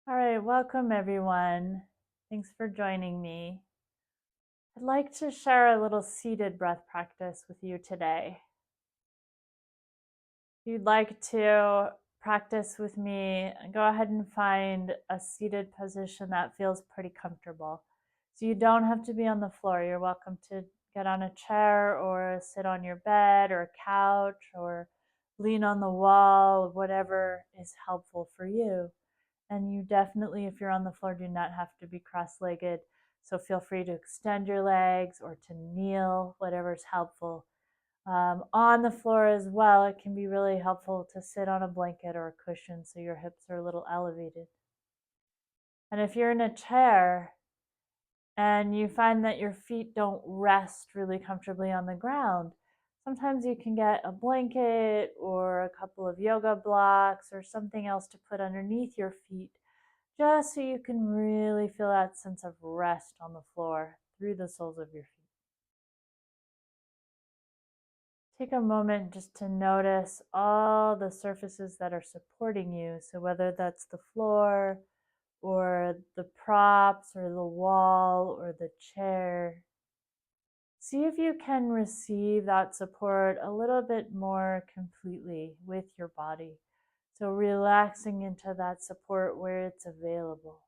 All right, welcome everyone. Thanks for joining me. I'd like to share a little seated breath practice with you today. If you'd like to practice with me, go ahead and find a seated position that feels pretty comfortable. So you don't have to be on the floor. You're welcome to get on a chair or sit on your bed or a couch or lean on the wall, whatever is helpful for you. And you definitely, if you're on the floor, do not have to be cross-legged. So feel free to extend your legs or to kneel, whatever is helpful. On the floor as well, it can be really helpful to sit on a blanket or a cushion so your hips are a little elevated. And if you're in a chair and you find that your feet don't rest really comfortably on the ground, sometimes you can get a blanket or a couple of yoga blocks or something else to put underneath your feet, just so you can really feel that sense of rest on the floor through the soles of your feet. Take a moment just to notice all the surfaces that are supporting you. So whether that's the floor or the props or the wall or the chair, see if you can receive that support a little bit more completely with your body. So relaxing into that support where it's available.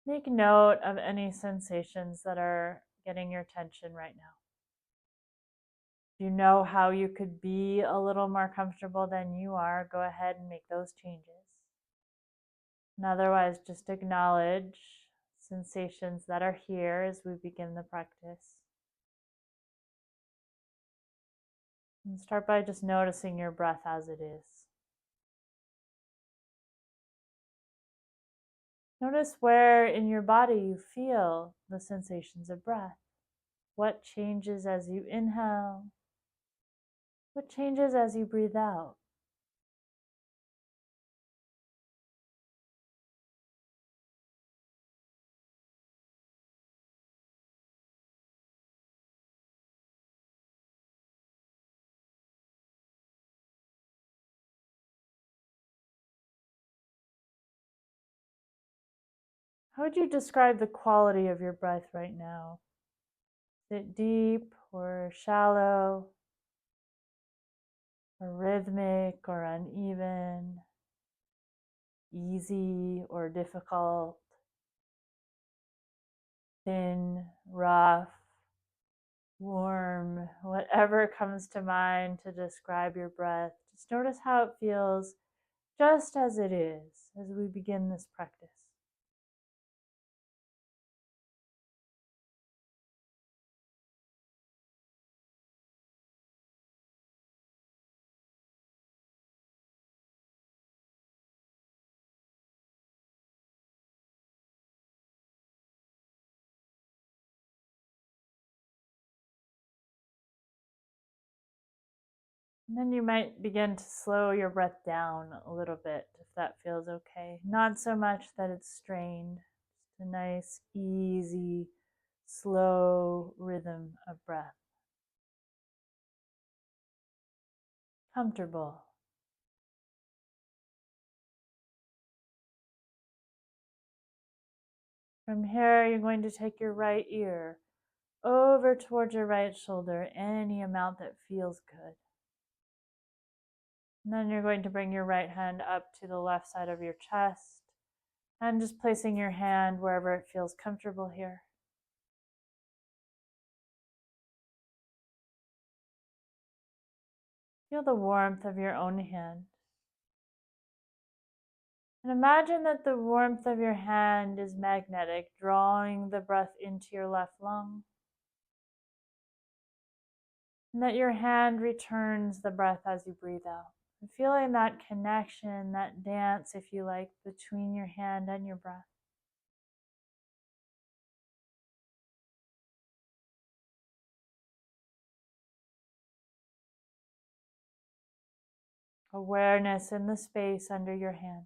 Make note of any sensations that are getting your attention right now. If you know how you could be a little more comfortable than you are, go ahead and make those changes. And otherwise, just acknowledge sensations that are here as we begin the practice. And start by just noticing your breath as it is. Notice where in your body you feel the sensations of breath. What changes as you inhale? What changes as you breathe out? How would you describe the quality of your breath right now? Is it deep or shallow, or rhythmic or uneven, easy or difficult, thin, rough, warm, whatever comes to mind to describe your breath? Just notice how it feels just as it is as we begin this practice. And then you might begin to slow your breath down a little bit if that feels okay. Not so much that it's strained, just a nice, easy, slow rhythm of breath. Comfortable. From here, you're going to take your right ear over towards your right shoulder, any amount that feels good. And then you're going to bring your right hand up to the left side of your chest and just placing your hand wherever it feels comfortable here. Feel the warmth of your own hand. And imagine that the warmth of your hand is magnetic, drawing the breath into your left lung. And that your hand returns the breath as you breathe out. And feeling that connection, that dance, if you like, between your hand and your breath. Awareness in the space under your hand.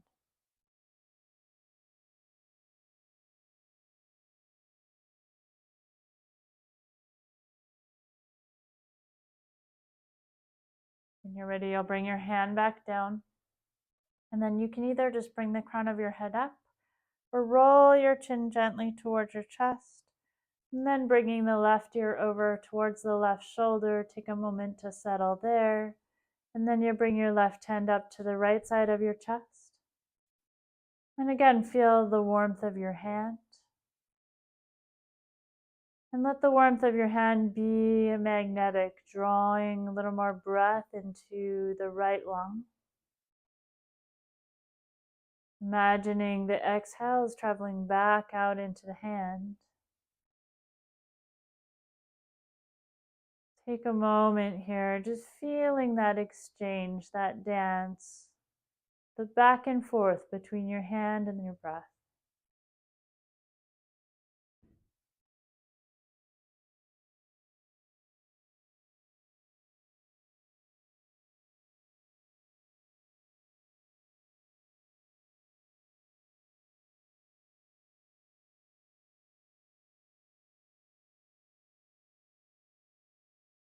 When you're ready, you'll bring your hand back down. And then you can either just bring the crown of your head up or roll your chin gently towards your chest. And then bringing the left ear over towards the left shoulder, take a moment to settle there. And then you bring your left hand up to the right side of your chest. And again, feel the warmth of your hand. And let the warmth of your hand be magnetic, drawing a little more breath into the right lung. Imagining the exhales traveling back out into the hand. Take a moment here, just feeling that exchange, that dance, the back and forth between your hand and your breath.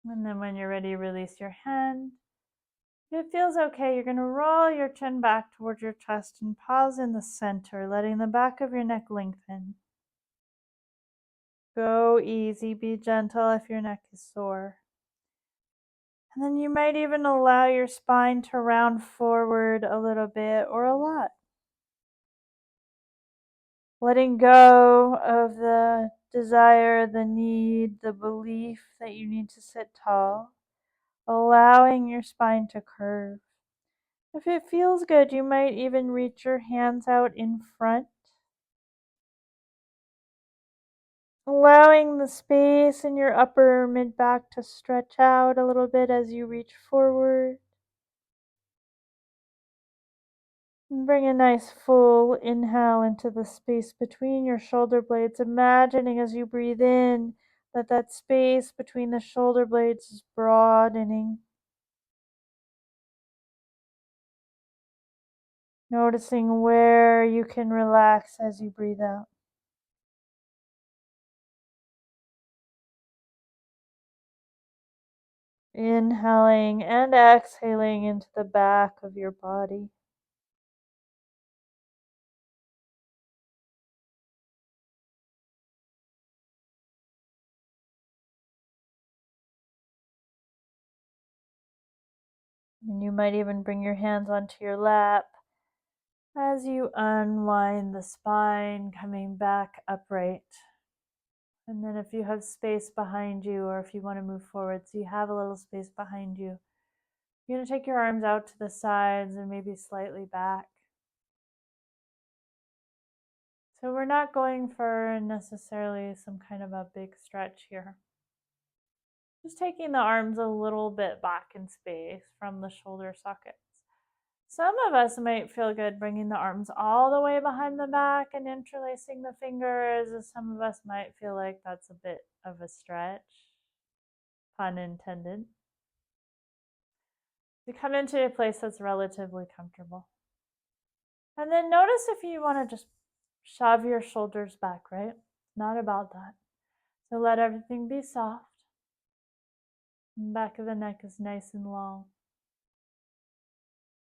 And then when you're ready, release your hand. If it feels okay, you're going to roll your chin back towards your chest and pause in the center, letting the back of your neck lengthen. Go easy, be gentle if your neck is sore. And then you might even allow your spine to round forward a little bit or a lot. Letting go of the desire, the need, the belief that you need to sit tall. Allowing your spine to curve. If it feels good, you might even reach your hands out in front. Allowing the space in your upper mid back to stretch out a little bit as you reach forward. And bring a nice full inhale into the space between your shoulder blades, imagining as you breathe in that that space between the shoulder blades is broadening. Noticing where you can relax as you breathe out. Inhaling and exhaling into the back of your body. And you might even bring your hands onto your lap as you unwind the spine, coming back upright. And then if you have space behind you, or if you want to move forward, so you have a little space behind you, you're going to take your arms out to the sides and maybe slightly back. So we're not going for necessarily some kind of a big stretch here. Just taking the arms a little bit back in space from the shoulder sockets. Some of us might feel good bringing the arms all the way behind the back and interlacing the fingers. Some of us might feel like that's a bit of a stretch, pun intended. You come into a place that's relatively comfortable. And then notice if you want to just shove your shoulders back, right? Not about that. So let everything be soft. The back of the neck is nice and long.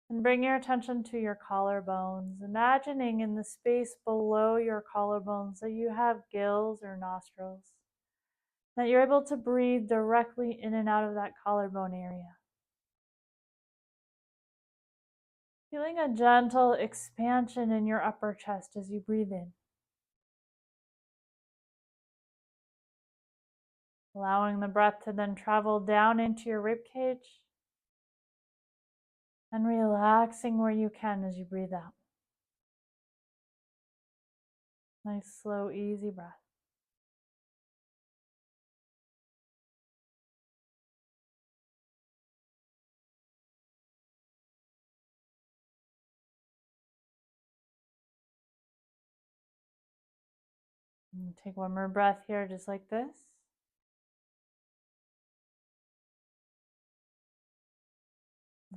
And bring your attention to your collarbones, imagining in the space below your collarbones that you have gills or nostrils, that you're able to breathe directly in and out of that collarbone area. Feeling a gentle expansion in your upper chest as you breathe in. Allowing the breath to then travel down into your rib cage and relaxing where you can as you breathe out. Nice, slow, easy breath. And take one more breath here, just like this.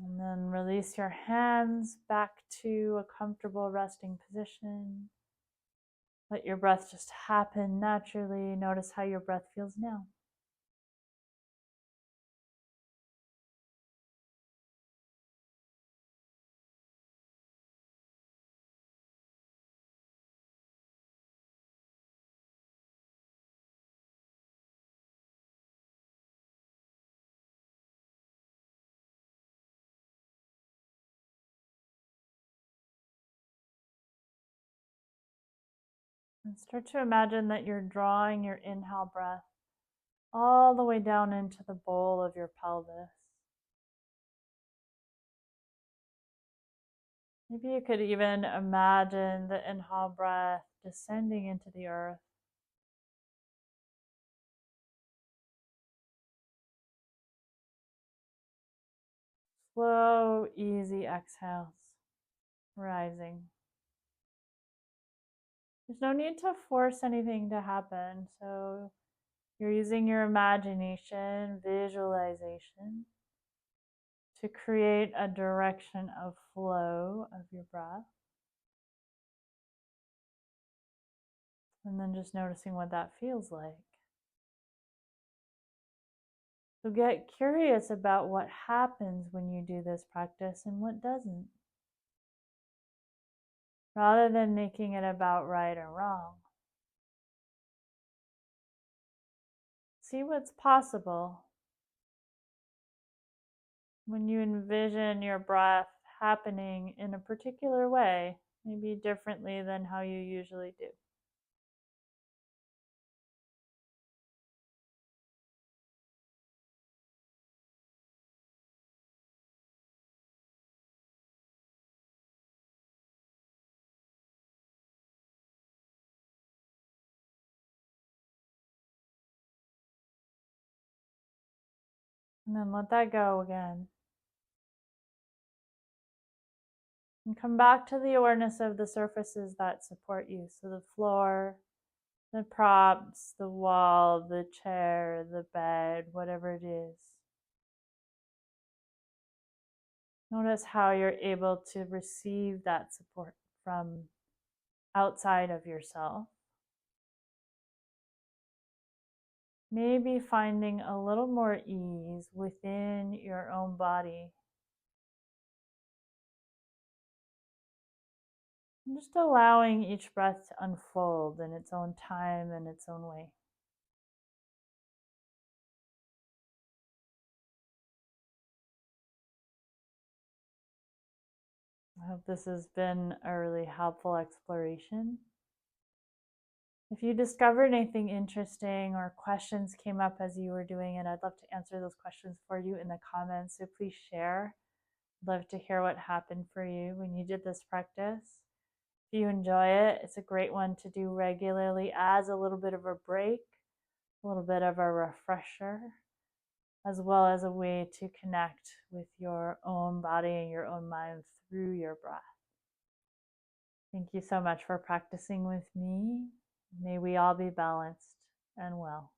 And then release your hands back to a comfortable resting position. Let your breath just happen naturally. Notice how your breath feels now. And start to imagine that you're drawing your inhale breath all the way down into the bowl of your pelvis. Maybe you could even imagine the inhale breath descending into the earth. Slow, easy exhales, rising. There's no need to force anything to happen. So you're using your imagination, visualization to create a direction of flow of your breath. And then just noticing what that feels like. So get curious about what happens when you do this practice and what doesn't, rather than making it about right or wrong. See what's possible when you envision your breath happening in a particular way, maybe differently than how you usually do. And then let that go again. And come back to the awareness of the surfaces that support you. So the floor, the props, the wall, the chair, the bed, whatever it is. Notice how you're able to receive that support from outside of yourself. Maybe finding a little more ease within your own body. And just allowing each breath to unfold in its own time and its own way. I hope this has been a really helpful exploration. If you discovered anything interesting or questions came up as you were doing it, I'd love to answer those questions for you in the comments. So please share. I'd love to hear what happened for you when you did this practice. If you enjoy it, it's a great one to do regularly as a little bit of a break, a little bit of a refresher, as well as a way to connect with your own body and your own mind through your breath. Thank you so much for practicing with me. May we all be balanced and well.